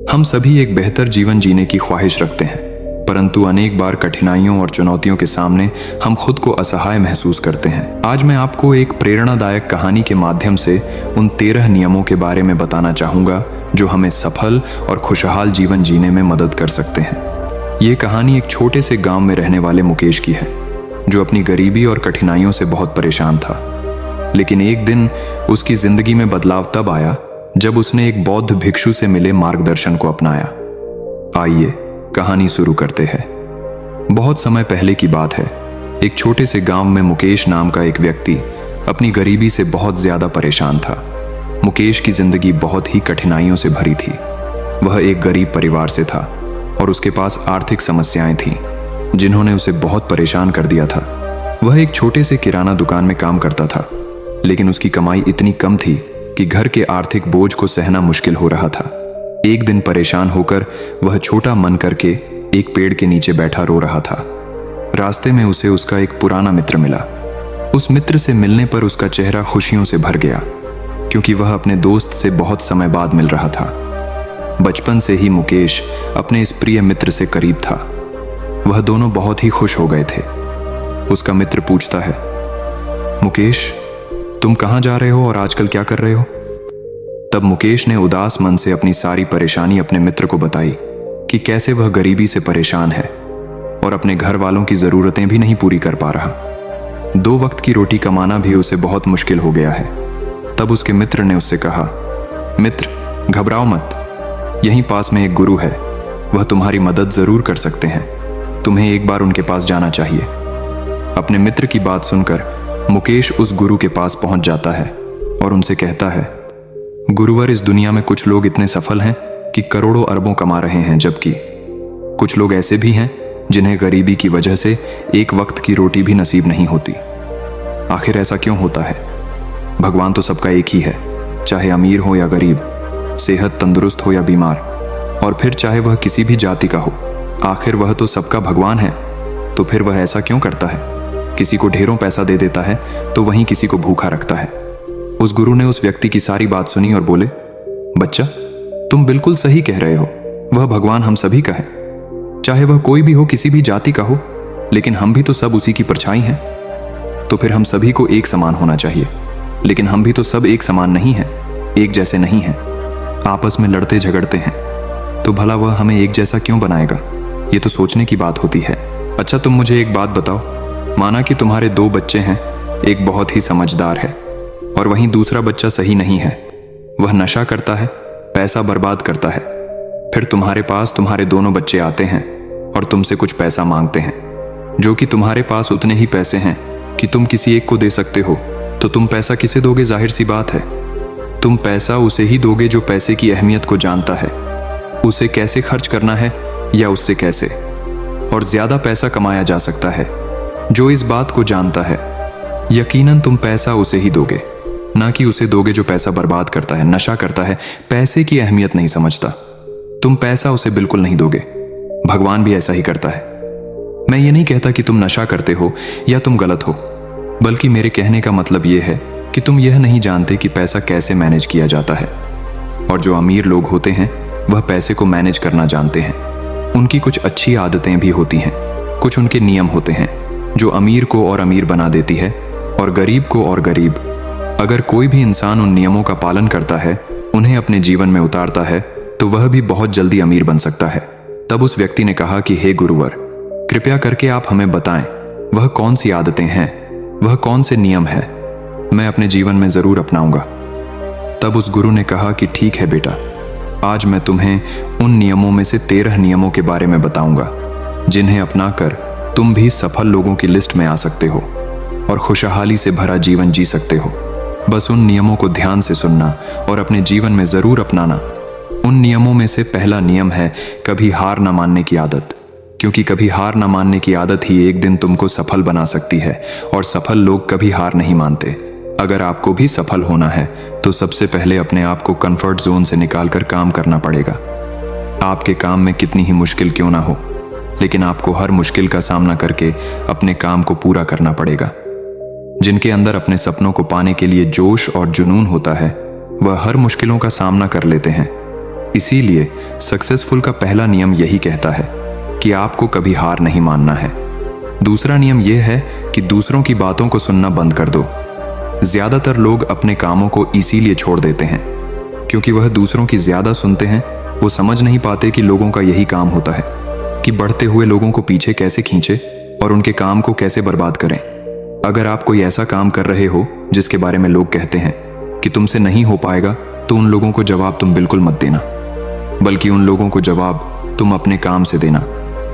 हम सभी एक बेहतर जीवन जीने की ख्वाहिश रखते हैं, परंतु अनेक बार कठिनाइयों और चुनौतियों के सामने हम खुद को असहाय महसूस करते हैं। आज मैं आपको एक प्रेरणादायक कहानी के माध्यम से उन 13 नियमों के बारे में बताना चाहूँगा जो हमें सफल और खुशहाल जीवन जीने में मदद कर सकते हैं। ये कहानी एक छोटे से गांव में रहने वाले मुकेश की है, जो अपनी गरीबी और कठिनाइयों से बहुत परेशान था। लेकिन एक दिन उसकी जिंदगी में बदलाव तब आया जब उसने एक बौद्ध भिक्षु से मिले मार्गदर्शन को अपनाया। आइए कहानी शुरू करते हैं। बहुत समय पहले की बात है। एक छोटे से गांव में मुकेश नाम का एक व्यक्ति अपनी गरीबी से बहुत ज्यादा परेशान था। मुकेश की जिंदगी बहुत ही कठिनाइयों से भरी थी। वह एक गरीब परिवार से था और उसके पास आर्थिक समस्याएं थीं जिन्होंने उसे बहुत परेशान कर दिया था। वह एक छोटे से किराना दुकान में काम करता था, लेकिन उसकी कमाई इतनी कम थी कि घर के आर्थिक बोझ को सहना मुश्किल हो रहा था। एक दिन परेशान होकर वह छोटा मन करके एक पेड़ के नीचे बैठा रो रहा था। रास्ते में उसे उसका एक पुराना मित्र मिला। उस मित्र से मिलने पर उसका चेहरा खुशियों से भर गया, क्योंकि वह अपने दोस्त से बहुत समय बाद मिल रहा था। बचपन से ही मुकेश अपने इस प्रिय मित्र से करीब था। वह दोनों बहुत ही खुश हो गए थे। उसका मित्र पूछता है, मुकेश, तुम कहाँ जा रहे हो और आजकल क्या कर रहे हो? तब मुकेश ने उदास मन से अपनी सारी परेशानी अपने मित्र को बताई कि कैसे वह गरीबी से परेशान है और अपने घर वालों की जरूरतें भी नहीं पूरी कर पा रहा। 2 वक्त की रोटी कमाना भी उसे बहुत मुश्किल हो गया है। तब उसके मित्र ने उससे कहा, मित्र, घबराओ मत, यहीं पास में एक गुरु है, वह तुम्हारी मदद जरूर कर सकते हैं। तुम्हें एक बार उनके पास जाना चाहिए। अपने मित्र की बात सुनकर मुकेश उस गुरु के पास पहुंच जाता है और उनसे कहता है, गुरुवर, इस दुनिया में कुछ लोग इतने सफल हैं कि करोड़ों अरबों कमा रहे हैं, जबकि कुछ लोग ऐसे भी हैं जिन्हें गरीबी की वजह से एक वक्त की रोटी भी नसीब नहीं होती। आखिर ऐसा क्यों होता है? भगवान तो सबका एक ही है, चाहे अमीर हो या गरीब, सेहत तंदुरुस्त हो या बीमार, और फिर चाहे वह किसी भी जाति का हो। आखिर वह तो सबका भगवान है। तो फिर वह ऐसा क्यों करता है? किसी को ढेरों पैसा दे देता है तो वहीं किसी को भूखा रखता है। उस गुरु ने उस व्यक्ति की सारी बात सुनी और बोले, बच्चा, तुम बिल्कुल सही कह रहे हो। वह भगवान हम सभी का है, चाहे वह कोई भी हो, किसी भी जाति का हो, लेकिन हम भी तो सब उसी की परछाई हैं। तो फिर हम सभी को एक समान होना चाहिए। लेकिन हम भी तो सब एक समान नहीं हैं, एक जैसे नहीं हैं, आपस में लड़ते झगड़ते हैं। तो भला वह हमें एक जैसा क्यों बनाएगा? ये तो सोचने की बात होती है। अच्छा, तुम मुझे एक बात बताओ, माना कि तुम्हारे 2 बच्चे हैं, एक बहुत ही समझदार है और वहीं दूसरा बच्चा सही नहीं है। वह नशा करता है, पैसा बर्बाद करता है। फिर तुम्हारे पास तुम्हारे दोनों बच्चे आते हैं और तुमसे कुछ पैसा मांगते हैं, जो कि तुम्हारे पास उतने ही पैसे हैं कि तुम किसी एक को दे सकते हो। तो तुम पैसा किसे दोगे? जाहिर सी बात है, तुम पैसा उसे ही दोगे जो पैसे की अहमियत को जानता है, उसे कैसे खर्च करना है या उससे कैसे और ज्यादा पैसा कमाया जा सकता है, जो इस बात को जानता है। यकीनन तुम पैसा उसे ही दोगे, ना कि उसे दोगे जो पैसा बर्बाद करता है, नशा करता है, पैसे की अहमियत नहीं समझता। तुम पैसा उसे बिल्कुल नहीं दोगे। भगवान भी ऐसा ही करता है। मैं ये नहीं कहता कि तुम नशा करते हो या तुम गलत हो, बल्कि मेरे कहने का मतलब यह है कि तुम यह नहीं जानते कि पैसा कैसे मैनेज किया जाता है। और जो अमीर लोग होते हैं वह पैसे को मैनेज करना जानते हैं। उनकी कुछ अच्छी आदतें भी होती हैं, कुछ उनके नियम होते हैं जो अमीर को और अमीर बना देती है और गरीब को और गरीब। अगर कोई भी इंसान उन नियमों का पालन करता है, उन्हें अपने जीवन में उतारता है, तो वह भी बहुत जल्दी अमीर बन सकता है। तब उस व्यक्ति ने कहा कि हे गुरुवर, कृपया करके आप हमें बताएं, वह कौन सी आदतें हैं, वह कौन से नियम है, मैं अपने जीवन में जरूर अपनाऊंगा। तब उस गुरु ने कहा कि ठीक है बेटा, आज मैं तुम्हें उन नियमों में से 13 नियमों के बारे में बताऊंगा जिन्हें अपनाकर तुम भी सफल लोगों की लिस्ट में आ सकते हो और खुशहाली से भरा जीवन जी सकते हो। बस उन नियमों को ध्यान से सुनना और अपने जीवन में जरूर अपनाना। उन नियमों में से पहला नियम है कभी हार न मानने की आदत, क्योंकि कभी हार न मानने की आदत ही एक दिन तुमको सफल बना सकती है और सफल लोग कभी हार नहीं मानते। अगर आपको भी सफल होना है तो सबसे पहले अपने आप को कंफर्ट जोन से निकालकर काम करना पड़ेगा। आपके काम में कितनी ही मुश्किल क्यों ना हो, लेकिन आपको हर मुश्किल का सामना करके अपने काम को पूरा करना पड़ेगा। जिनके अंदर अपने सपनों को पाने के लिए जोश और जुनून होता है, वह हर मुश्किलों का सामना कर लेते हैं। इसीलिए सक्सेसफुल का पहला नियम यही कहता है कि आपको कभी हार नहीं मानना है। दूसरा नियम यह है कि दूसरों की बातों को सुनना बंद कर दो। ज्यादातर लोग अपने कामों को इसीलिए छोड़ देते हैं क्योंकि वह दूसरों की ज्यादा सुनते हैं। वो समझ नहीं पाते कि लोगों का यही काम होता है कि बढ़ते हुए लोगों को पीछे कैसे खींचे और उनके काम को कैसे बर्बाद करें। अगर आप कोई ऐसा काम कर रहे हो जिसके बारे में लोग कहते हैं कि तुमसे नहीं हो पाएगा, तो उन लोगों को जवाब तुम बिल्कुल मत देना, बल्कि उन लोगों को जवाब तुम अपने काम से देना।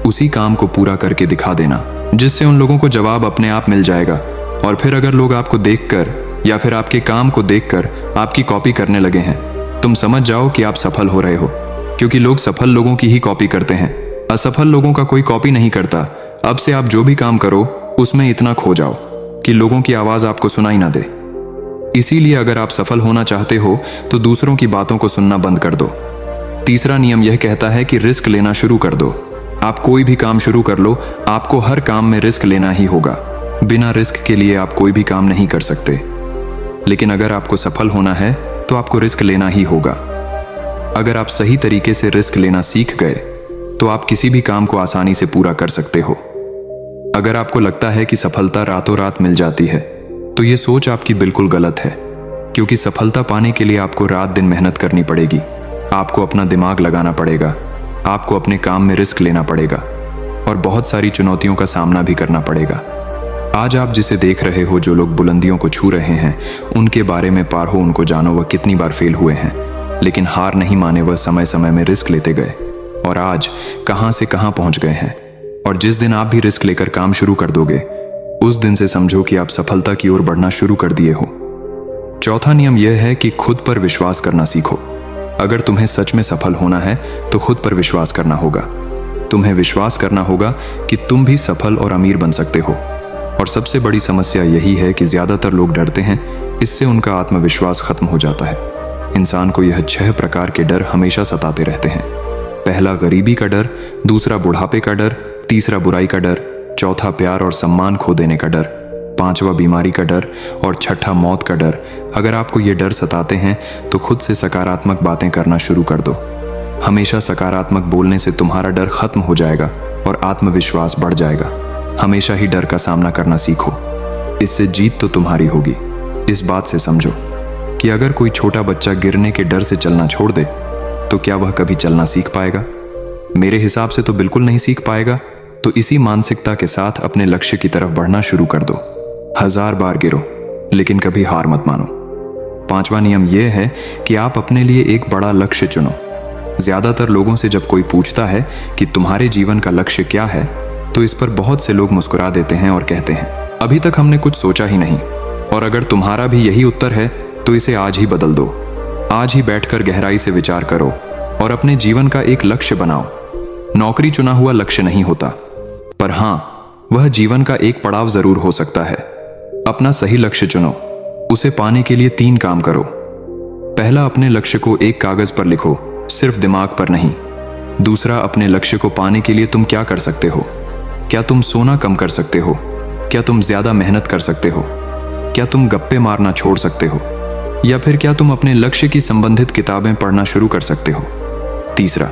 उसी काम को पूरा करके दिखा देना, जिससे उन लोगों को जवाब अपने आप मिल जाएगा। और फिर अगर लोग आपको देखकर या फिर आपके काम को देखकर आपकी कॉपी करने लगे हैं, तुम समझ जाओ कि आप सफल हो रहे हो, क्योंकि लोग सफल लोगों की ही कॉपी करते हैं। असफल लोगों का कोई कॉपी नहीं करता। अब से आप जो भी काम करो उसमें इतना खो जाओ कि लोगों की आवाज आपको सुनाई ना दे। इसीलिए अगर आप सफल होना चाहते हो तो दूसरों की बातों को सुनना बंद कर दो। तीसरा नियम यह कहता है कि रिस्क लेना शुरू कर दो। आप कोई भी काम शुरू कर लो, आपको हर काम में रिस्क लेना ही होगा। बिना रिस्क के लिए आप कोई भी काम नहीं कर सकते। लेकिन अगर आपको सफल होना है तो आपको रिस्क लेना ही होगा। अगर आप सही तरीके से रिस्क लेना सीख गए तो आप किसी भी काम को आसानी से पूरा कर सकते हो। अगर आपको लगता है कि सफलता रातों रात मिल जाती है, तो ये सोच आपकी बिल्कुल गलत है, क्योंकि सफलता पाने के लिए आपको रात दिन मेहनत करनी पड़ेगी। आपको अपना दिमाग लगाना पड़ेगा, आपको अपने काम में रिस्क लेना पड़ेगा और बहुत सारी चुनौतियों का सामना भी करना पड़ेगा। आज आप जिसे देख रहे हो, जो लोग बुलंदियों को छू रहे हैं, उनके बारे में पार हो, उनको जानो वह कितनी बार फेल हुए हैं, लेकिन हार नहीं माने। वह समय समय में रिस्क लेते गए और आज कहां से कहां पहुंच गए हैं। और जिस दिन आप भी रिस्क लेकर काम शुरू कर दोगे, उस दिन से समझो कि आप सफलता की ओर बढ़ना शुरू कर दिए हो। चौथा नियम यह है कि खुद पर विश्वास करना सीखो। अगर तुम्हें सच में सफल होना है तो खुद पर विश्वास करना होगा। तुम्हें विश्वास करना होगा कि तुम भी सफल और अमीर बन सकते हो। और सबसे बड़ी समस्या यही है कि ज्यादातर लोग डरते हैं, इससे उनका आत्मविश्वास खत्म हो जाता है। इंसान को यह 6 प्रकार के डर हमेशा सताते रहते हैं। पहला गरीबी का डर, दूसरा बुढ़ापे का डर, तीसरा बुराई का डर, चौथा प्यार और सम्मान खो देने का डर, पांचवा बीमारी का डर और छठा मौत का डर। अगर आपको ये डर सताते हैं तो खुद से सकारात्मक बातें करना शुरू कर दो। हमेशा सकारात्मक बोलने से तुम्हारा डर खत्म हो जाएगा और आत्मविश्वास बढ़ जाएगा। हमेशा ही डर का सामना करना सीखो, इससे जीत तो तुम्हारी होगी। इस बात से समझो कि अगर कोई छोटा बच्चा गिरने के डर से चलना छोड़ दे तो क्या वह कभी चलना सीख पाएगा? मेरे हिसाब से तो बिल्कुल नहीं सीख पाएगा। तो इसी मानसिकता के साथ अपने लक्ष्य की तरफ बढ़ना शुरू कर दो। 1000 बार गिरो, लेकिन कभी हार मत मानो। पांचवा नियम यह है कि आप अपने लिए एक बड़ा लक्ष्य चुनो। ज्यादातर लोगों से जब कोई पूछता है कि तुम्हारे जीवन का लक्ष्य क्या है, तो इस पर बहुत से लोग मुस्कुरा देते हैं और कहते हैं, अभी तक हमने कुछ सोचा ही नहीं। और अगर तुम्हारा भी यही उत्तर है तो इसे आज ही बदल दो। आज ही बैठकर गहराई से विचार करो और अपने जीवन का एक लक्ष्य बनाओ। नौकरी चुना हुआ लक्ष्य नहीं होता, पर हां, वह जीवन का एक पड़ाव जरूर हो सकता है। अपना सही लक्ष्य चुनो। उसे पाने के लिए 3 काम करो। पहला, अपने लक्ष्य को एक कागज पर लिखो, सिर्फ दिमाग पर नहीं। दूसरा, अपने लक्ष्य को पाने के लिए तुम क्या कर सकते हो? क्या तुम सोना कम कर सकते हो? क्या तुम ज्यादा मेहनत कर सकते हो? क्या तुम गप्पे मारना छोड़ सकते हो? या फिर क्या तुम अपने लक्ष्य की संबंधित किताबें पढ़ना शुरू कर सकते हो? तीसरा,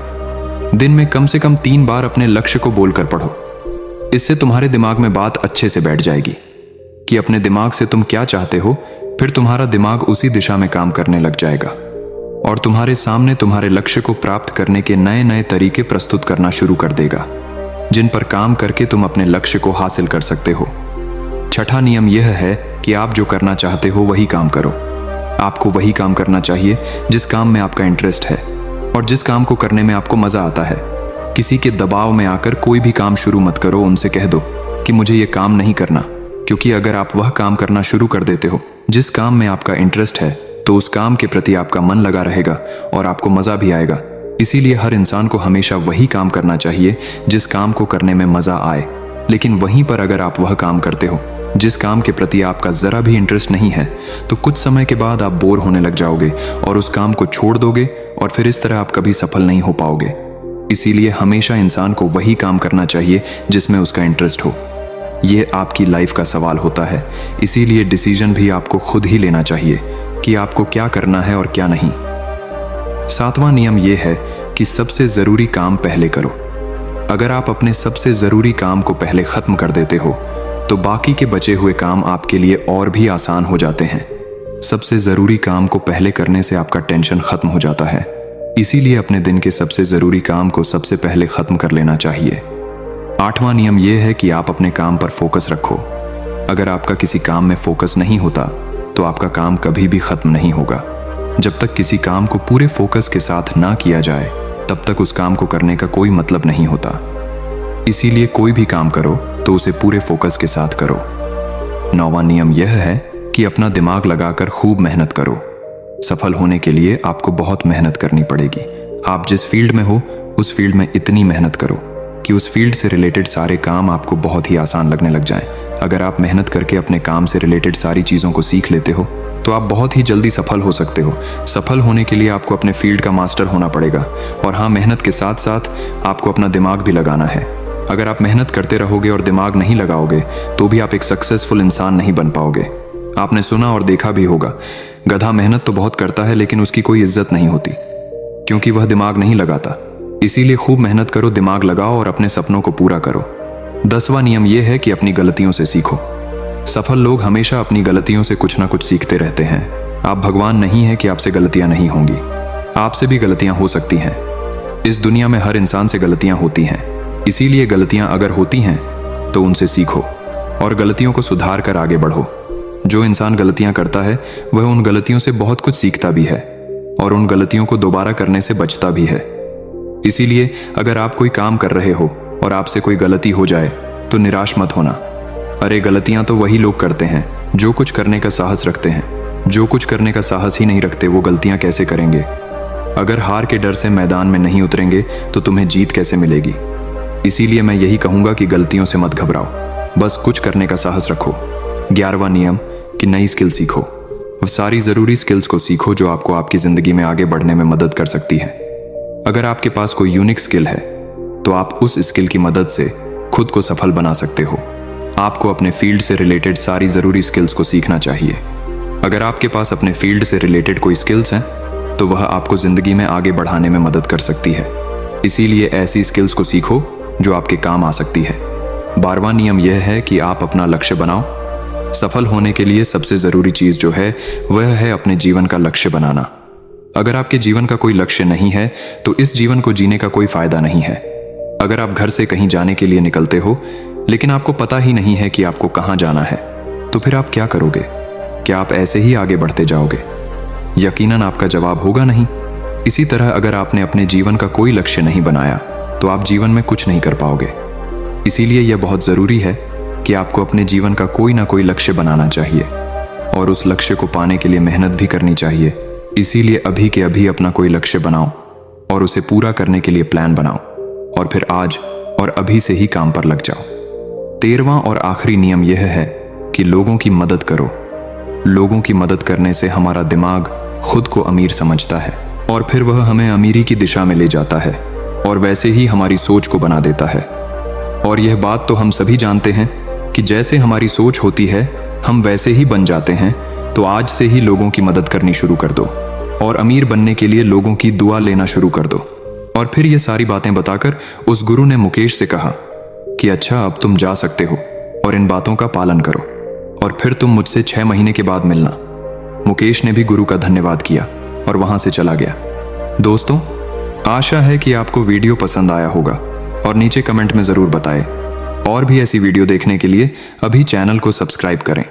दिन में कम से कम 3 बार अपने लक्ष्य को बोलकर पढ़ो। इससे तुम्हारे दिमाग में बात अच्छे से बैठ जाएगी कि अपने दिमाग से तुम क्या चाहते हो। फिर तुम्हारा दिमाग उसी दिशा में काम करने लग जाएगा और तुम्हारे सामने तुम्हारे लक्ष्य को प्राप्त करने के नए नए तरीके प्रस्तुत करना शुरू कर देगा, जिन पर काम करके तुम अपने लक्ष्य को हासिल कर सकते हो। छठा नियम यह है कि आप जो करना चाहते हो वही काम करो। आपको वही काम करना चाहिए जिस काम में आपका इंटरेस्ट है और जिस काम को करने में आपको मजा आता है। किसी के दबाव में आकर कोई भी काम शुरू मत करो। उनसे कह दो कि मुझे ये काम नहीं करना, क्योंकि अगर आप वह काम करना शुरू कर देते हो जिस काम में आपका इंटरेस्ट है, तो उस काम के प्रति आपका मन लगा रहेगा और आपको मजा भी आएगा। इसीलिए हर इंसान को हमेशा वही काम करना चाहिए जिस काम को करने में मजा आए। लेकिन वहीं पर अगर आप वह काम करते हो जिस काम के प्रति आपका जरा भी इंटरेस्ट नहीं है, तो कुछ समय के बाद आप बोर होने लग जाओगे और उस काम को छोड़ दोगे और फिर इस तरह आप कभी सफल नहीं हो पाओगे। इसीलिए हमेशा इंसान को वही काम करना चाहिए जिसमें उसका इंटरेस्ट हो। यह आपकी लाइफ का सवाल होता है। इसीलिए डिसीजन भी आपको खुद ही लेना चाहिए कि आपको क्या करना है और क्या नहीं। 7वां नियम यह है कि सबसे ज़रूरी काम पहले करो। अगर आप अपने सबसे ज़रूरी काम को पहले ख़त्म कर देते हो तो बाकी के बचे हुए काम आपके लिए और भी आसान हो जाते हैं। सबसे ज़रूरी काम को पहले करने से आपका टेंशन ख़त्म हो जाता है। इसीलिए अपने दिन के सबसे ज़रूरी काम को सबसे पहले ख़त्म कर लेना चाहिए। 8वां नियम यह है कि आप अपने काम पर फोकस रखो। अगर आपका किसी काम में फोकस नहीं होता तो आपका काम कभी भी ख़त्म नहीं होगा। जब तक किसी काम को पूरे फोकस के साथ ना किया जाए तब तक उस काम को करने का कोई मतलब नहीं होता। इसीलिए कोई भी काम करो तो उसे पूरे फोकस के साथ करो। 9वां नियम यह है कि अपना दिमाग लगाकर खूब मेहनत करो। सफल होने के लिए आपको बहुत मेहनत करनी पड़ेगी। आप जिस फील्ड में हो उस फील्ड में इतनी मेहनत करो कि उस फील्ड से रिलेटेड सारे काम आपको बहुत ही आसान लगने लग जाएं। अगर आप मेहनत करके अपने काम से रिलेटेड सारी चीज़ों को सीख लेते हो तो आप बहुत ही जल्दी सफल हो सकते हो। सफल होने के लिए आपको अपने फील्ड का मास्टर होना पड़ेगा। और हाँ, मेहनत के साथ साथ आपको अपना दिमाग भी लगाना है। अगर आप मेहनत करते रहोगे और दिमाग नहीं लगाओगे तो भी आप एक सक्सेसफुल इंसान नहीं बन पाओगे। आपने सुना और देखा भी होगा, गधा मेहनत तो बहुत करता है लेकिन उसकी कोई इज्जत नहीं होती, क्योंकि वह दिमाग नहीं लगाता। इसीलिए खूब मेहनत करो, दिमाग लगाओ और अपने सपनों को पूरा करो। 10वां नियम यह है कि अपनी गलतियों से सीखो। सफल लोग हमेशा अपनी गलतियों से कुछ ना कुछ सीखते रहते हैं। आप भगवान नहीं है कि आपसे गलतियां नहीं होंगी। आपसे भी गलतियां हो सकती हैं। इस दुनिया में हर इंसान से गलतियां होती हैं। इसीलिए गलतियां अगर होती हैं तो उनसे सीखो और गलतियों को सुधार कर आगे बढ़ो। जो इंसान गलतियां करता है वह उन गलतियों से बहुत कुछ सीखता भी है और उन गलतियों को दोबारा करने से बचता भी है। इसीलिए अगर आप कोई काम कर रहे हो और आपसे कोई गलती हो जाए तो निराश मत होना। अरे, गलतियां तो वही लोग करते हैं जो कुछ करने का साहस रखते हैं। जो कुछ करने का साहस ही नहीं रखते वो गलतियां कैसे करेंगे? अगर हार के डर से मैदान में नहीं उतरेंगे तो तुम्हें जीत कैसे मिलेगी? इसीलिए मैं यही कहूंगा कि गलतियों से मत घबराओ, बस कुछ करने का साहस रखो। 11वां नियम कि नई स्किल सीखो। वो सारी ज़रूरी स्किल्स को सीखो जो आपको आपकी ज़िंदगी में आगे बढ़ने में मदद कर सकती है। अगर आपके पास कोई यूनिक स्किल है तो आप उस स्किल की मदद से खुद को सफल बना सकते हो। आपको अपने फील्ड से रिलेटेड सारी ज़रूरी स्किल्स को सीखना चाहिए। अगर आपके पास अपने फील्ड से रिलेटेड कोई स्किल्स हैं तो वह आपको ज़िंदगी में आगे बढ़ाने में मदद कर सकती है। इसीलिए ऐसी स्किल्स को सीखो जो आपके काम आ सकती है। 12वां नियम यह है कि आप अपना लक्ष्य बनाओ। सफल होने के लिए सबसे ज़रूरी चीज़ जो है वह है अपने जीवन का लक्ष्य बनाना। अगर आपके जीवन का कोई लक्ष्य नहीं है तो इस जीवन को जीने का कोई फ़ायदा नहीं है। अगर आप घर से कहीं जाने के लिए निकलते हो लेकिन आपको पता ही नहीं है कि आपको कहाँ जाना है तो फिर आप क्या करोगे? क्या आप ऐसे ही आगे बढ़ते जाओगे? यकीनन आपका जवाब होगा नहीं। इसी तरह अगर आपने अपने जीवन का कोई लक्ष्य नहीं बनाया तो आप जीवन में कुछ नहीं कर पाओगे। इसीलिए यह बहुत ज़रूरी है कि आपको अपने जीवन का कोई ना कोई लक्ष्य बनाना चाहिए और उस लक्ष्य को पाने के लिए मेहनत भी करनी चाहिए। इसीलिए अभी के अभी अपना कोई लक्ष्य बनाओ और उसे पूरा करने के लिए प्लान बनाओ और फिर आज और अभी से ही काम पर लग जाओ। 13वां और आखिरी नियम यह है कि लोगों की मदद करो। लोगों की मदद करने से हमारा दिमाग खुद को अमीर समझता है और फिर वह हमें अमीरी की दिशा में ले जाता है और वैसे ही हमारी सोच को बना देता है। और यह बात तो हम सभी जानते हैं कि जैसे हमारी सोच होती है हम वैसे ही बन जाते हैं। तो आज से ही लोगों की मदद करनी शुरू कर दो और अमीर बनने के लिए लोगों की दुआ लेना शुरू कर दो। और फिर ये सारी बातें बताकर उस गुरु ने मुकेश से कहा कि अच्छा, अब तुम जा सकते हो और इन बातों का पालन करो और फिर तुम मुझसे 6 महीने के बाद मिलना। मुकेश ने भी गुरु का धन्यवाद किया और वहां से चला गया। दोस्तों, आशा है कि आपको वीडियो पसंद आया होगा और नीचे कमेंट में ज़रूर बताएं। और भी ऐसी वीडियो देखने के लिए अभी चैनल को सब्सक्राइब करें।